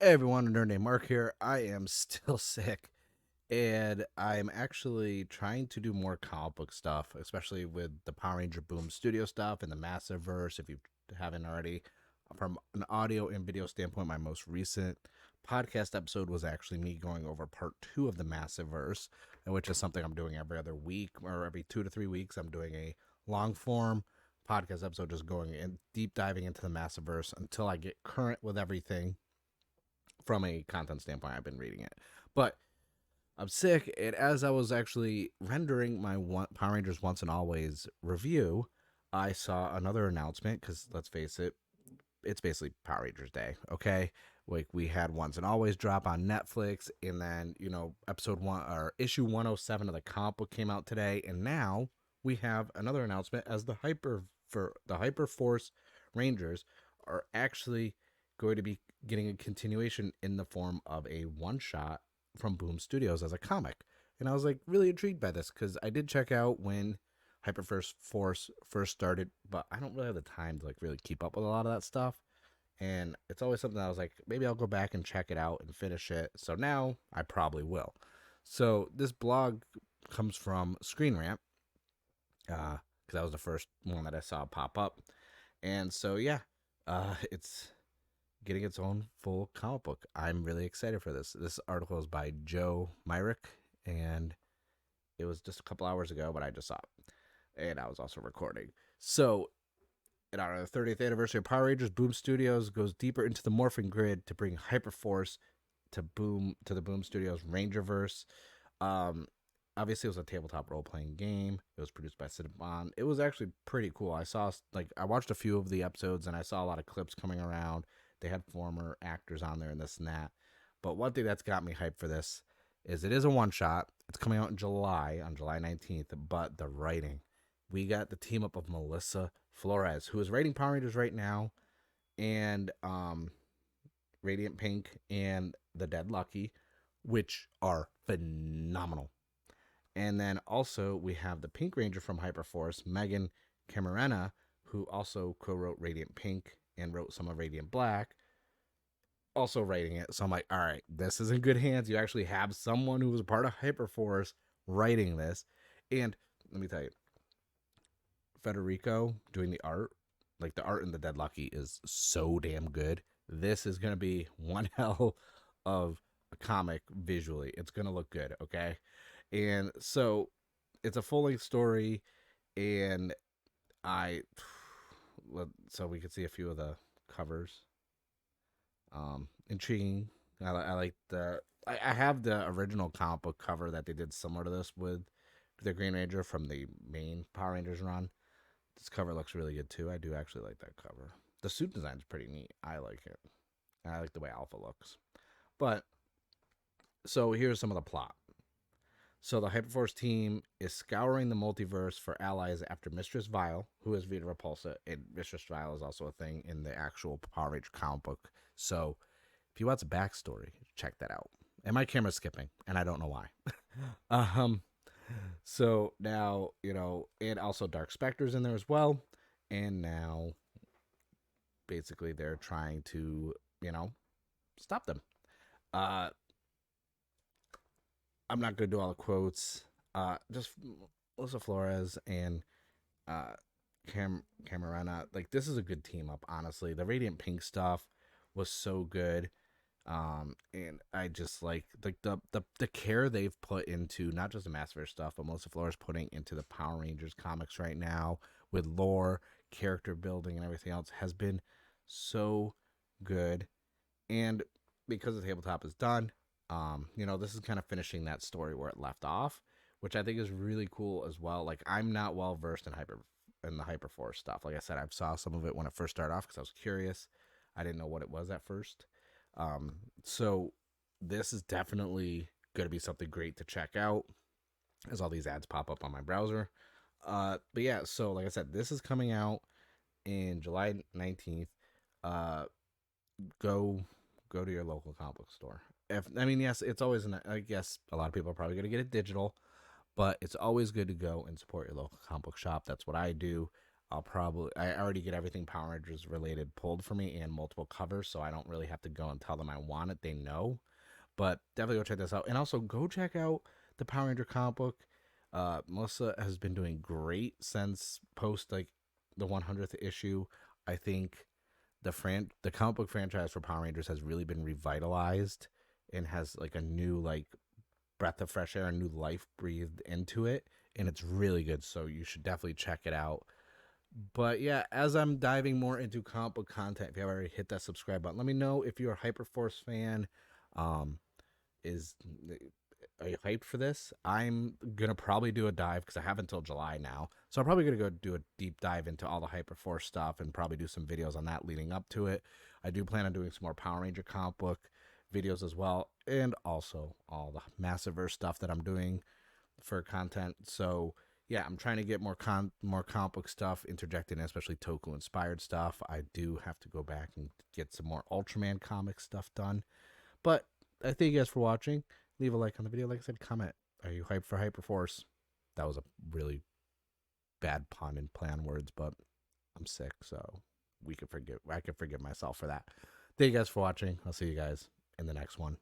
Hey everyone, Nerd named Mark here. I am still sick, and I'm actually trying to do more comic book stuff, especially with the Power Ranger Boom Studio stuff and the Massive Verse. If you haven't already, from an audio and video standpoint, my most recent podcast episode was actually me going over part two of the Massive Verse, which is something I'm doing every other week or every 2 to 3 weeks. I'm doing a long form podcast episode, just going and deep diving into the Massive Verse until I get current with everything from a content standpoint. I've been reading it, but I'm sick. And as I was actually rendering my Power Rangers Once and Always review, I saw another announcement because let's face it, it's basically Power Rangers Day. Okay, like we had Once and Always drop on Netflix, and then episode one or issue 107 of the comic book came out today, and now we have another announcement as the HyperForce Rangers are actually going to be getting a continuation in the form of a one shot from Boom Studios as a comic. And I was like really intrigued by this because I did check out when HyperForce Force first started, but I don't really have the time to like really keep up with a lot of that stuff. And it's always something I was like, maybe I'll go back and check it out and finish it. So now I probably will. So this blog comes from Screen Rant, because that was the first one that I saw pop up. And so yeah, it's getting its own full comic book. I'm really excited for this. This article is by Joe Myrick, and it was just a couple hours ago, but I just saw it. And I was also recording. So, in our 30th anniversary of Power Rangers, Boom Studios goes deeper into the morphing grid to bring Hyperforce to the Boom Studios Rangerverse. Um, Obviously, it was a tabletop role playing game. It was produced by Cinnabon. It was actually pretty cool. I watched a few of the episodes and I saw a lot of clips coming around. They had former actors on there and this and that. But one thing that's got me hyped for this is it is a one shot. It's coming out in July, on July 19th. But the writing, we got the team up of Melissa Flores, who is writing Power Rangers right now, and Radiant Pink and The Dead Lucky, which are phenomenal. And then also we have the Pink Ranger from Hyperforce, Megan Camarena, who also co-wrote Radiant Pink and wrote some of Radiant Black, also writing it. So I'm like, all right, this is in good hands. You actually have someone who was a part of Hyperforce writing this. And let me tell you, Federico doing the art, like the art in The Dead Lucky is so damn good. This is going to be one hell of a comic visually. It's going to look good, okay? And so it's a full length story, and I so we could see a few of the covers. Intriguing. I like I have the original comic book cover that they did similar to this with the Green Ranger from the main Power Rangers run. This cover looks really good too. I do actually like that cover. The suit design is pretty neat. I like it. And I like the way Alpha looks. But so here's some of the plot. So the Hyperforce team is scouring the multiverse for allies after Mistress Vile, who is Vita Repulsa, and Mistress Vile is also a thing in the actual Power Rangers comic book. So if you want the backstory, check that out. And my camera's skipping, and I don't know why. um, so now, and also Dark Spectre's in there as well. And now, basically, they're trying to, stop them. Uh, I'm not going to do all the quotes. Just Melissa Flores and uh, Camarena. Like, this is a good team up, honestly. The Radiant Pink stuff was so good. And I just like the care they've put into not just the Massive stuff, but Melissa Flores putting into the Power Rangers comics right now with lore, character building, and everything else has been so good. And because the tabletop is done, this is kind of finishing that story where it left off, which I think is really cool as well. Like, I'm not well versed in the Hyperforce stuff. Like I said, I saw some of it when it first started off because I was curious. I didn't know what it was at first. So this is definitely going to be something great to check out as all these ads pop up on my browser. But yeah, so like I said, this is coming out in July 19th. Uh, go to your local comic book store. Yes, it's always I guess a lot of people are probably going to get it digital, but it's always good to go and support your local comic book shop. That's what I do. I already get everything Power Rangers related pulled for me and multiple covers, so I don't really have to go and tell them I want it. They know. But definitely go check this out. And also go check out the Power Ranger comic book. Melissa has been doing great since post like the 100th issue. I think the comic book franchise for Power Rangers has really been revitalized and has like a new like breath of fresh air, a new life breathed into it, and it's really good. So you should definitely check it out. But yeah, as I'm diving more into comic book content, if you haven't already hit that subscribe button, let me know if you're a HyperForce fan. Um, is Are you hyped for this? I'm gonna probably do a dive because I have until July now, so I'm probably gonna go do a deep dive into all the Hyperforce stuff and probably do some videos on that leading up to it. I do plan on doing some more Power Ranger comic book videos as well, and also all the Massiverse stuff that I'm doing for content. So yeah, I'm trying to get more comic book stuff interjected in, especially Toku inspired stuff. I do have to go back and get some more Ultraman comic stuff done. But I thank you guys for watching. Leave a like on the video. Like I said, comment. Are you hyped for Hyperforce? That was a really bad pun and play on words, but I'm sick, so I can forgive myself for that. Thank you guys for watching. I'll see you guys in the next one.